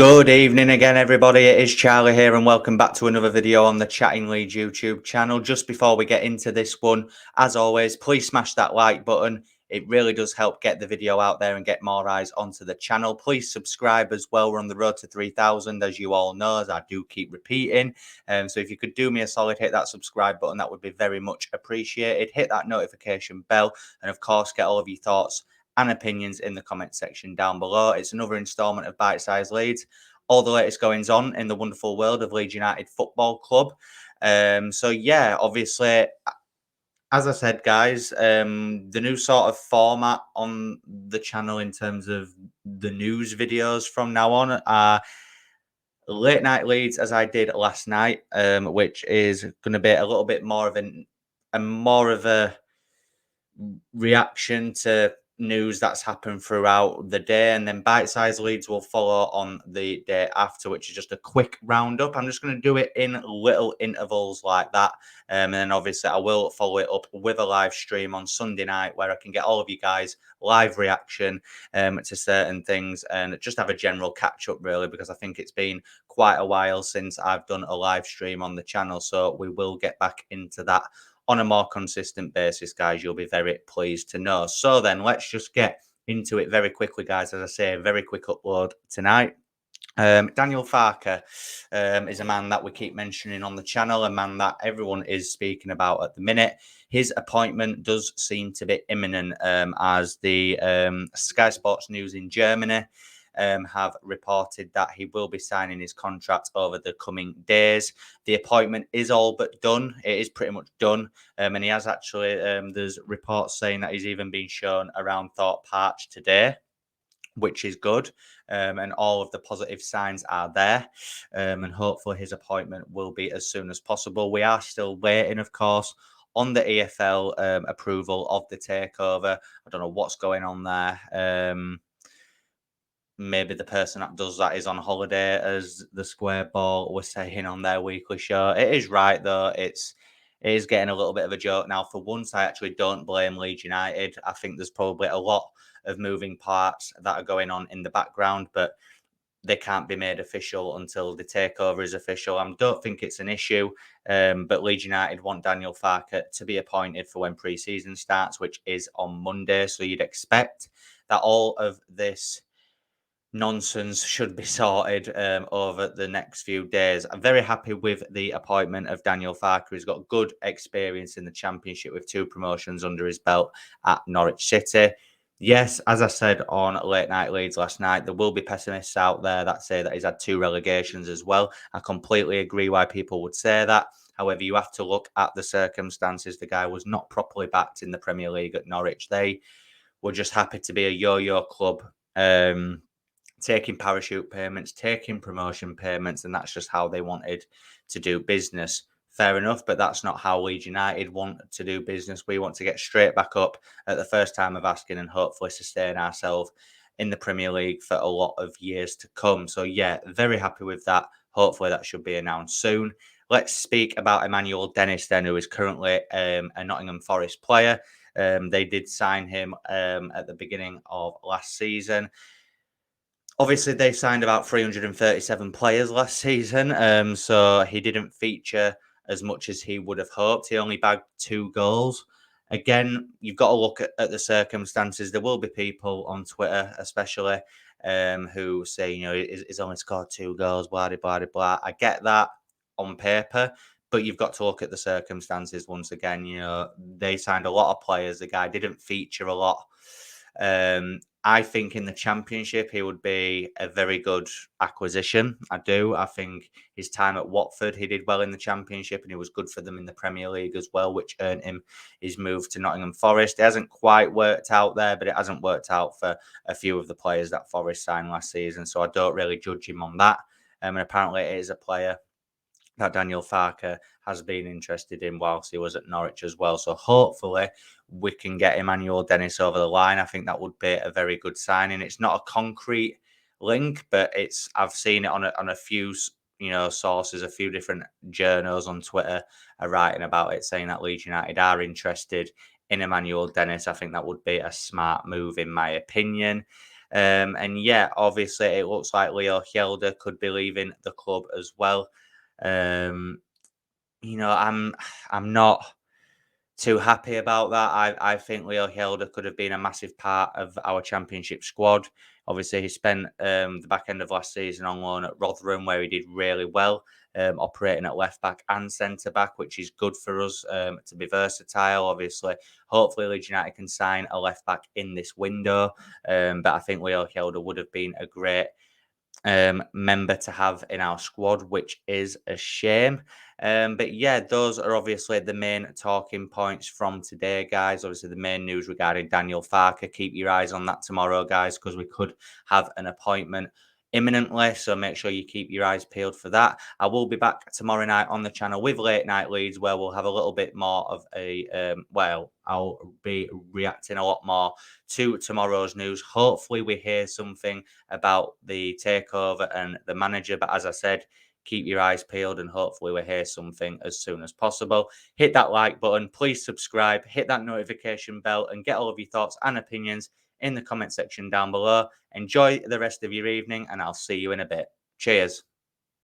Good evening again, everybody. It is Charlie here, and welcome back to another video on the Chatting Leeds YouTube channel. Just before we get into this one, as always, please smash that like button. It really does help get the video out there and get more eyes onto the channel. Please subscribe as well. We're on the road to 3,000, as you all know, as I do keep repeating. So if you could do me a solid, hit that subscribe button. That would be very much appreciated. Hit that notification bell, and of course, get all of your thoughts and opinions in the comment section down below. It's another installment of Bitesize Leeds, all the latest goings on in the wonderful world of Leeds United Football Club. So yeah, obviously, as I said, guys, the new sort of format on the channel in terms of the news videos from now on are late night Leeds, as I did last night, which is going to be a little bit more of a reaction to news that's happened throughout the day, and then bite-sized leads will follow on the day after, which is just a quick roundup. I'm just going to do it in little intervals like that, and then obviously I will follow it up with a live stream on Sunday night where I can get all of you guys live reaction to certain things and just have a general catch up, really, because I think it's been quite a while since I've done a live stream on the channel, so we will get back into that on a more consistent basis, guys. You'll be very pleased to know. So then let's just get into it very quickly, guys. As I say, a very quick upload tonight. Daniel Farke is a man that we keep mentioning on the channel, a man that everyone is speaking about at the minute. His appointment does seem to be imminent, as the Sky Sports News in Germany have reported that he will be signing his contract over the coming days. The appointment is all but done. It is pretty much done. And he has actually, there's reports saying that he's even been shown around Thorpe Park today, which is good. And all of the positive signs are there. And hopefully his appointment will be as soon as possible. We are still waiting, of course, on the EFL approval of the takeover. I don't know what's going on there. Maybe the person that does that is on holiday, as the Square Ball was saying on their weekly show. It is right, though. It is getting a little bit of a joke now. For once, I actually don't blame Leeds United. I think there's probably a lot of moving parts that are going on in the background, but they can't be made official until the takeover is official. I don't think it's an issue, but Leeds United want Daniel Farke to be appointed for when pre-season starts, which is on Monday. So you'd expect that all of this nonsense should be sorted over the next few days. I'm very happy with the appointment of Daniel Farke. He's got good experience in the Championship with 2 promotions under his belt at Norwich City. Yes, as I said on Late Night Leeds last night, there will be pessimists out there that say that he's had 2 relegations as well. I completely agree why people would say that. However, you have to look at the circumstances. The guy was not properly backed in the Premier League at Norwich. They were just happy to be a yo-yo club, taking parachute payments, taking promotion payments, and that's just how they wanted to do business. Fair enough, but that's not how Leeds United want to do business. We want to get straight back up at the first time of asking and hopefully sustain ourselves in the Premier League for a lot of years to come. So yeah, very happy with that. Hopefully that should be announced soon. Let's speak about Emmanuel Dennis then, who is currently a Nottingham Forest player. They did sign him at the beginning of last season. Obviously, they signed about 337 players last season, so he didn't feature as much as he would have hoped. He only bagged 2 goals. Again, you've got to look at the circumstances. There will be people on Twitter, especially, who say, he's only scored 2 goals, blah, blah, blah, blah. I get that on paper, but you've got to look at the circumstances once again. They signed a lot of players. The guy didn't feature a lot. I think in the Championship, he would be a very good acquisition. I do. I think his time at Watford, he did well in the Championship and he was good for them in the Premier League as well, which earned him his move to Nottingham Forest. It hasn't quite worked out there, but it hasn't worked out for a few of the players that Forest signed last season. So I don't really judge him on that. And apparently it is a player that Daniel Farke has been interested in whilst he was at Norwich as well. So hopefully we can get Emmanuel Dennis over the line. I think that would be a very good signing. It's not a concrete link, but I've seen it on a few sources, a few different journals on Twitter are writing about it, saying that Leeds United are interested in Emmanuel Dennis. I think that would be a smart move in my opinion. And yeah, obviously, it looks like Leo Hjelde could be leaving the club as well. Um, I'm not too happy about that. I think Leo Hjelde could have been a massive part of our championship squad. Obviously, he spent the back end of last season on loan at Rotherham, where he did really well, operating at left back and centre back, which is good for us to be versatile. Obviously, hopefully, Leeds United can sign a left back in this window. But I think Leo Hjelde would have been a great member to have in our squad, which is a shame. But yeah, those are obviously the main talking points from today, guys. Obviously, the main news regarding Daniel Farke. Keep your eyes on that tomorrow, guys, because we could have an appointment imminently. So make sure you keep your eyes peeled for that. I will be back tomorrow night on the channel with Late Night Leeds, where we'll have a little bit more of a I'll be reacting a lot more to tomorrow's news. Hopefully, we hear something about the takeover and the manager. But as I said, keep your eyes peeled and hopefully we'll hear something as soon as possible. Hit that like button, please subscribe, hit that notification bell, and get all of your thoughts and opinions in the comment section down below. Enjoy the rest of your evening, and I'll see you in a bit. Cheers.